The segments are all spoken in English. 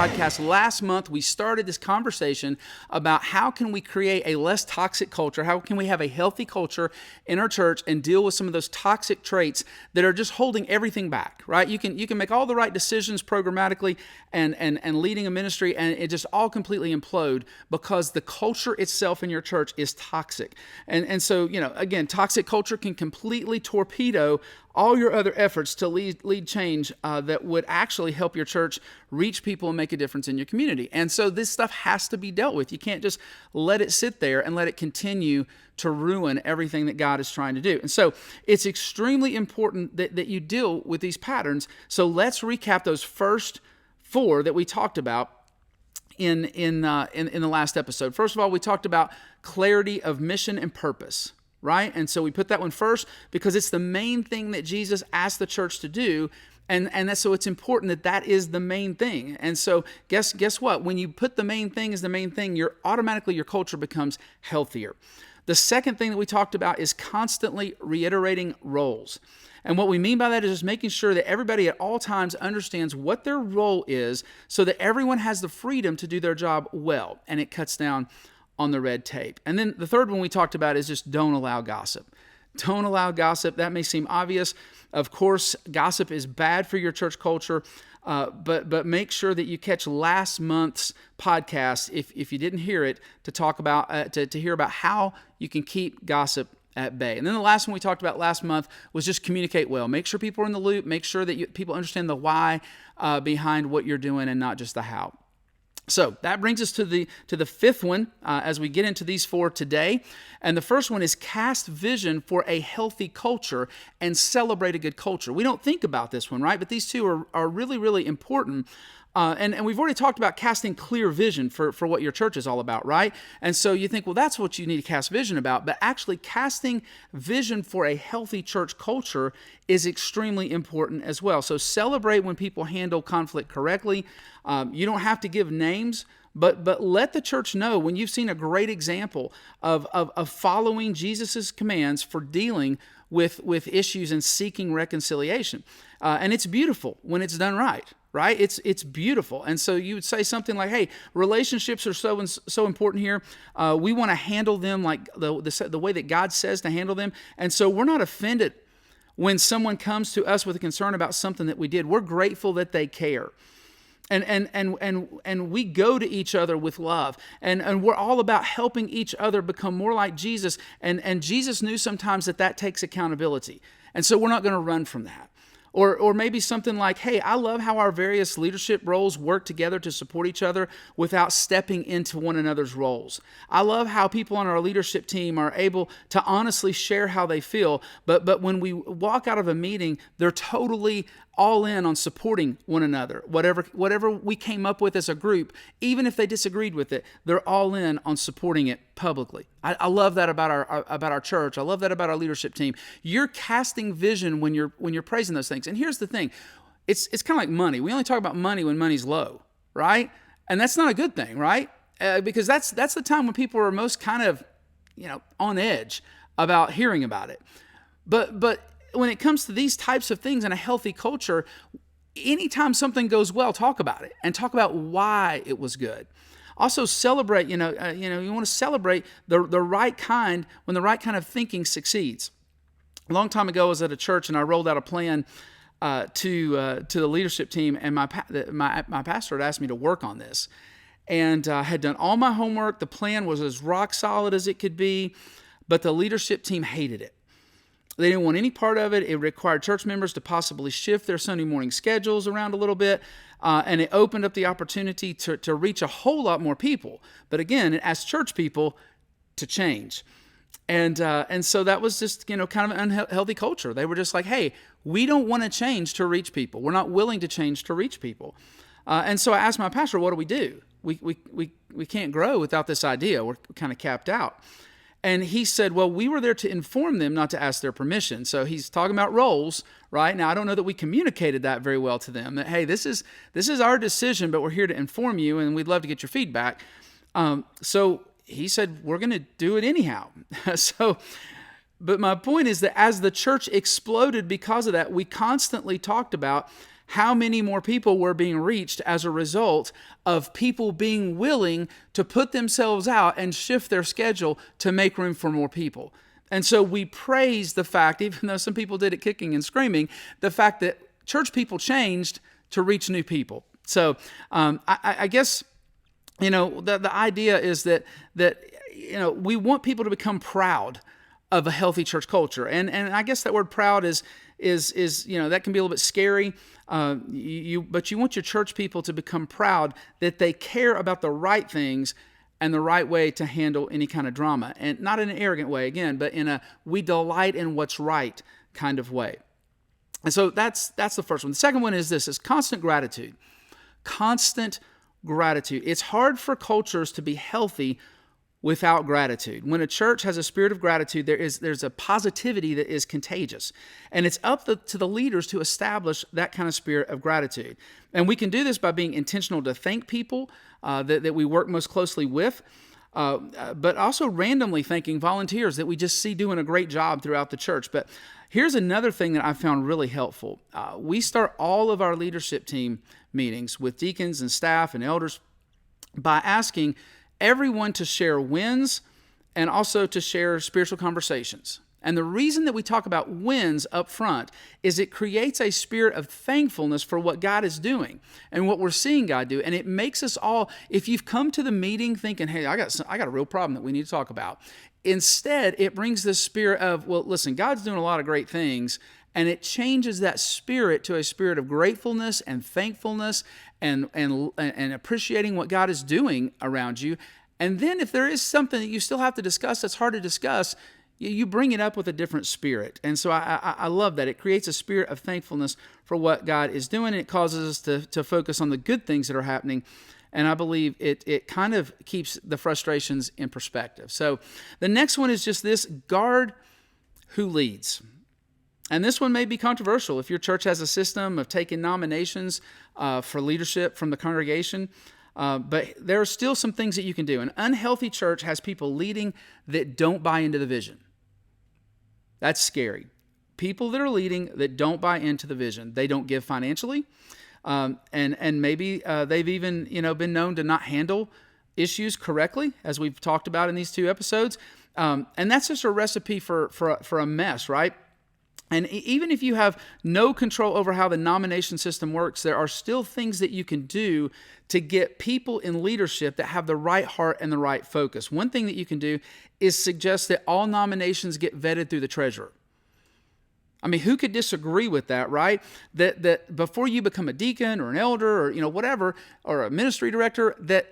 podcast. Last month, we started this conversation about how can we create a less toxic culture? How can we have a healthy culture in our church and deal with some of those toxic traits that are just holding everything back, right? You can make all the right decisions programmatically and leading a ministry, and it just all completely implode because the culture itself in your church is toxic. And so, again, toxic culture can completely torpedo all your other efforts to lead change that would actually help your church reach people and make a difference in your community. And so this stuff has to be dealt with. You can't just let it sit there and let it continue to ruin everything that God is trying to do. And so it's extremely important that you deal with these patterns. So let's recap those first 4 that we talked about in the last episode. First of all, we talked about clarity of mission and purpose. Right? And so we put that one first because it's the main thing that Jesus asked the church to do. And so it's important that is the main thing. And so guess what? When you put the main thing as the main thing, your culture becomes healthier. The second thing that we talked about is constantly reiterating roles. And what we mean by that is just making sure that everybody at all times understands what their role is so that everyone has the freedom to do their job well. And it cuts down on the red tape. And then the third one we talked about is just don't allow gossip. Don't allow gossip. That may seem obvious. Of course, gossip is bad for your church culture, but make sure that you catch last month's podcast if you didn't hear it to talk about to hear about how you can keep gossip at bay. And then the last one we talked about last month was just communicate well. Make sure people are in the loop. Make sure that people understand the why behind what you're doing and not just the how. So that brings us to the fifth one as we get into these 4 today. And the first one is cast vision for a healthy culture and celebrate a good culture. We don't think about this one, right? But these 2 are really, really important. And we've already talked about casting clear vision for what your church is all about, right? And so you think, well, that's what you need to cast vision about. But actually casting vision for a healthy church culture is extremely important as well. So celebrate when people handle conflict correctly. You don't have to give names, but let the church know when you've seen a great example of following Jesus's commands for dealing with issues and seeking reconciliation. And it's beautiful when it's done right. Right? It's beautiful. And so you would say something like, hey, relationships are so important here. We want to handle them like the way that God says to handle them. And so we're not offended when someone comes to us with a concern about something that we did. We're grateful that they care. And we go to each other with love. And we're all about helping each other become more like Jesus. And Jesus knew sometimes that takes accountability. And so we're not going to run from that. Or maybe something like, hey, I love how our various leadership roles work together to support each other without stepping into one another's roles. I love how people on our leadership team are able to honestly share how they feel, but when we walk out of a meeting, they're totally all in on supporting one another. Whatever we came up with as a group, even if they disagreed with it, they're all in on supporting it publicly. I love that about our church. I love that about our leadership team. You're casting vision when you're praising those things. And here's the thing. It's kind of like money. We only talk about money when money's low, right? And that's not a good thing, right? Because that's the time when people are most kind of, on edge about hearing about it. But when it comes to these types of things in a healthy culture, anytime something goes well, talk about it and talk about why it was good. Also celebrate, you want to celebrate the right kind when the right kind of thinking succeeds. A long time ago, I was at a church and I rolled out a plan to the leadership team, and my pastor had asked me to work on this, and I had done all my homework. The plan was as rock solid as it could be, but the leadership team hated it. They didn't want any part of it. It required church members to possibly shift their Sunday morning schedules around a little bit, and it opened up the opportunity to reach a whole lot more people. But again, it asked church people to change. And so that was just, kind of an unhealthy culture. They were just like, hey, we don't want to change to reach people. We're not willing to change to reach people. And so I asked my pastor, what do we do? We can't grow without this idea. We're kind of capped out. And he said, well, we were there to inform them, not to ask their permission. So he's talking about roles, right? Now, I don't know that we communicated that very well to them, that, hey, this is our decision, but we're here to inform you, and we'd love to get your feedback. So he said, we're going to do it anyhow. But my point is that as the church exploded because of that, we constantly talked about how many more people were being reached as a result of people being willing to put themselves out and shift their schedule to make room for more people. And so we praise the fact, even though some people did it kicking and screaming, the fact that church people changed to reach new people. So I guess, the idea is that we want people to become proud of a healthy church culture. And I guess that word proud is that can be a little bit scary. But you want your church people to become proud that they care about the right things and the right way to handle any kind of drama. And not in an arrogant way, again, but in a we delight in what's right kind of way. And so that's the first one. The second one is constant gratitude. Constant gratitude. It's hard for cultures to be healthy without gratitude. When a church has a spirit of gratitude, there's a positivity that is contagious. And it's up to the leaders to establish that kind of spirit of gratitude. And we can do this by being intentional to thank people that we work most closely with, but also randomly thanking volunteers that we just see doing a great job throughout the church. But here's another thing that I found really helpful. We start all of our leadership team meetings with deacons and staff and elders by asking everyone to share wins and also to share spiritual conversations. And the reason that we talk about wins up front is it creates a spirit of thankfulness for what God is doing and what we're seeing God do. And it makes us all, if you've come to the meeting thinking, hey, I got a real problem that we need to talk about, instead it brings this spirit of, well, listen, God's doing a lot of great things. And it changes that spirit to a spirit of gratefulness and thankfulness and appreciating what God is doing around you. And then if there is something that you still have to discuss that's hard to discuss, you bring it up with a different spirit. And so I love that. It creates a spirit of thankfulness for what God is doing. And it causes us to focus on the good things that are happening. And I believe it kind of keeps the frustrations in perspective. So the next one is just this: guard who leads. And this one may be controversial if your church has a system of taking nominations for leadership from the congregation. But there are still some things that you can do. An unhealthy church has people leading that don't buy into the vision. That's scary. People that are leading that don't buy into the vision. They don't give financially. And maybe they've even been known to not handle issues correctly, as we've talked about in these 2 episodes. And that's just a recipe for a mess, right? And even if you have no control over how the nomination system works, there are still things that you can do to get people in leadership that have the right heart and the right focus. One thing that you can do is suggest that all nominations get vetted through the treasurer. I mean, who could disagree with that, right? That before you become a deacon or an elder or whatever, or a ministry director, that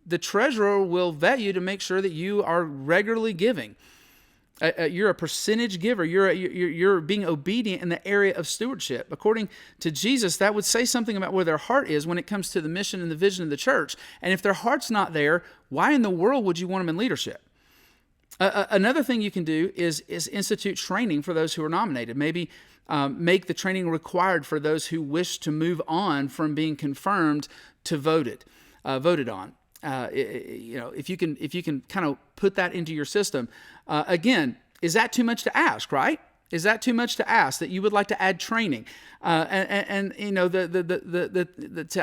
the treasurer will vet you to make sure that you are regularly giving. You're a percentage giver. You're being obedient in the area of stewardship. According to Jesus, that would say something about where their heart is when it comes to the mission and the vision of the church. And if their heart's not there, why in the world would you want them in leadership? Another thing you can do is institute training for those who are nominated. Maybe make the training required for those who wish to move on from being confirmed to voted on. If you can kind of put that into your system, again, is that too much to ask, right? Is that too much to ask that you would like to add training, to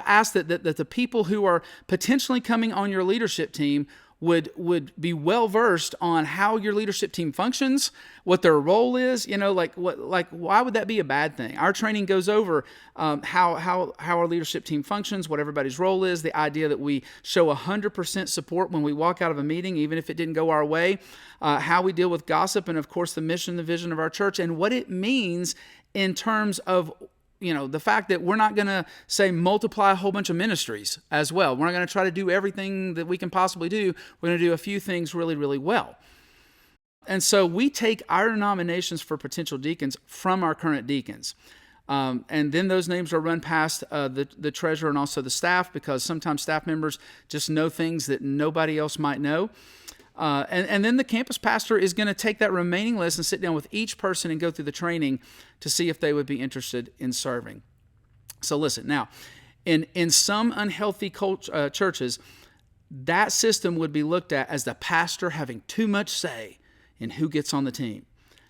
ask that the people who are potentially coming on your leadership team would be well versed on how your leadership team functions, what their role is, why would that be a bad thing? Our training goes over how our leadership team functions, what everybody's role is, the idea that we show 100% support when we walk out of a meeting, even if it didn't go our way, how we deal with gossip, and of course the mission, the vision of our church, and what it means in terms of the fact that we're not going to say multiply a whole bunch of ministries as well. We're not going to try to do everything that we can possibly do. We're going to do a few things really, really well. And so we take our nominations for potential deacons from our current deacons. And then those names are run past the treasurer and also the staff, because sometimes staff members just know things that nobody else might know. And then the campus pastor is going to take that remaining list and sit down with each person and go through the training to see if they would be interested in serving. So listen, now, in some unhealthy churches, that system would be looked at as the pastor having too much say in who gets on the team.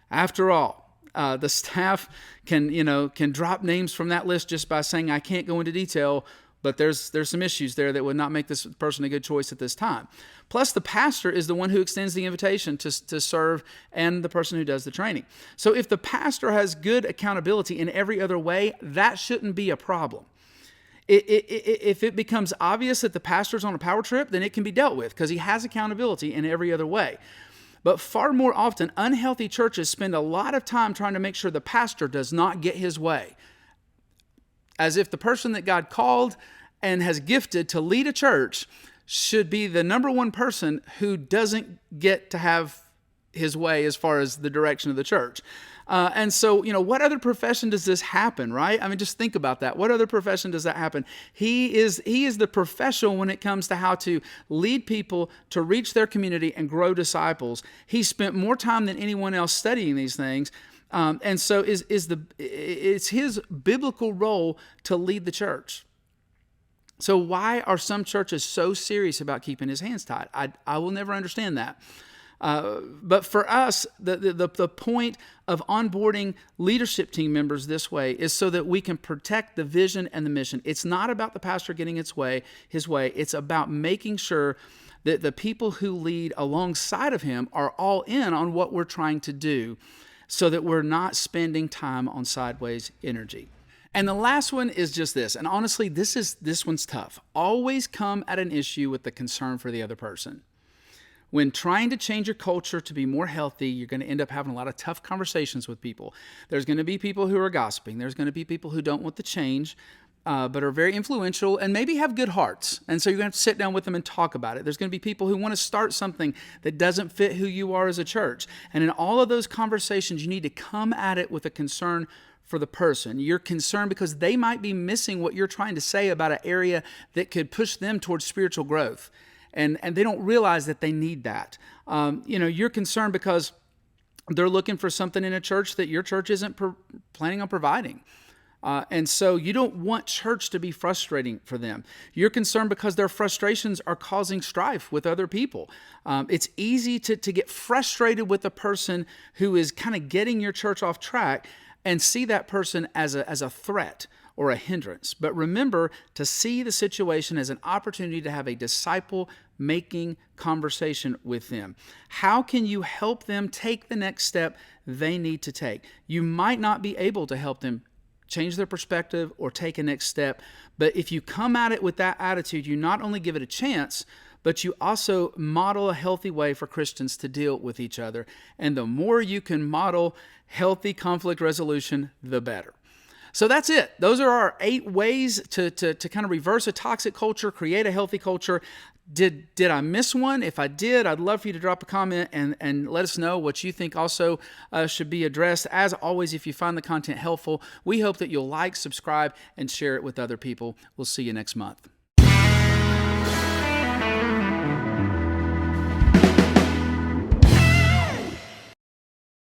After all, The staff can drop names from that list just by saying, I can't go into detail, but there's some issues there that would not make this person a good choice at this time. Plus, the pastor is the one who extends the invitation to serve, and the person who does the training. So if the pastor has good accountability in every other way, that shouldn't be a problem. If it becomes obvious that the pastor's on a power trip, then it can be dealt with because he has accountability in every other way. But far more often, unhealthy churches spend a lot of time trying to make sure the pastor does not get his way, as if the person that God called and has gifted to lead a church should be the number one person who doesn't get to have his way as far as the direction of the church. And so, what other profession does this happen, right? I mean, just think about that. What other profession does that happen? He is the professional when it comes to how to lead people to reach their community and grow disciples. He spent more time than anyone else studying these things. And so it's his biblical role to lead the church. So why are some churches so serious about keeping his hands tied? I will never understand that. But for us, the point of onboarding leadership team members this way is so that we can protect the vision and the mission. It's not about the pastor getting his way. It's about making sure that the people who lead alongside of him are all in on what we're trying to do, so that we're not spending time on sideways energy. And the last one is just this. And honestly, this one's tough. Always come at an issue with the concern for the other person. When trying to change your culture to be more healthy, you're going to end up having a lot of tough conversations with people. There's going to be people who are gossiping. There's going to be people who don't want the change, but are very influential and maybe have good hearts. And so you're going to have to sit down with them and talk about it. There's going to be people who want to start something that doesn't fit who you are as a church. And in all of those conversations, you need to come at it with a concern for the person. You're concerned because they might be missing what you're trying to say about an area that could push them towards spiritual growth. And they don't realize that they need that. You're concerned because they're looking for something in a church that your church isn't planning on providing. And so you don't want church to be frustrating for them. You're concerned because their frustrations are causing strife with other people. It's easy to get frustrated with a person who is kind of getting your church off track and see that person as a threat or a hindrance. But remember to see the situation as an opportunity to have a disciple-making conversation with them. How can you help them take the next step they need to take? You might not be able to help them change their perspective or take a next step, but if you come at it with that attitude, you not only give it a chance, but you also model a healthy way for Christians to deal with each other. And the more you can model healthy conflict resolution, the better. So that's it. Those are our 8 ways to kind of reverse a toxic culture, create a healthy culture. Did I miss one? If I did, I'd love for you to drop a comment and let us know what you think also should be addressed. As always, if you find the content helpful, we hope that you'll like, subscribe, and share it with other people. We'll see you next month.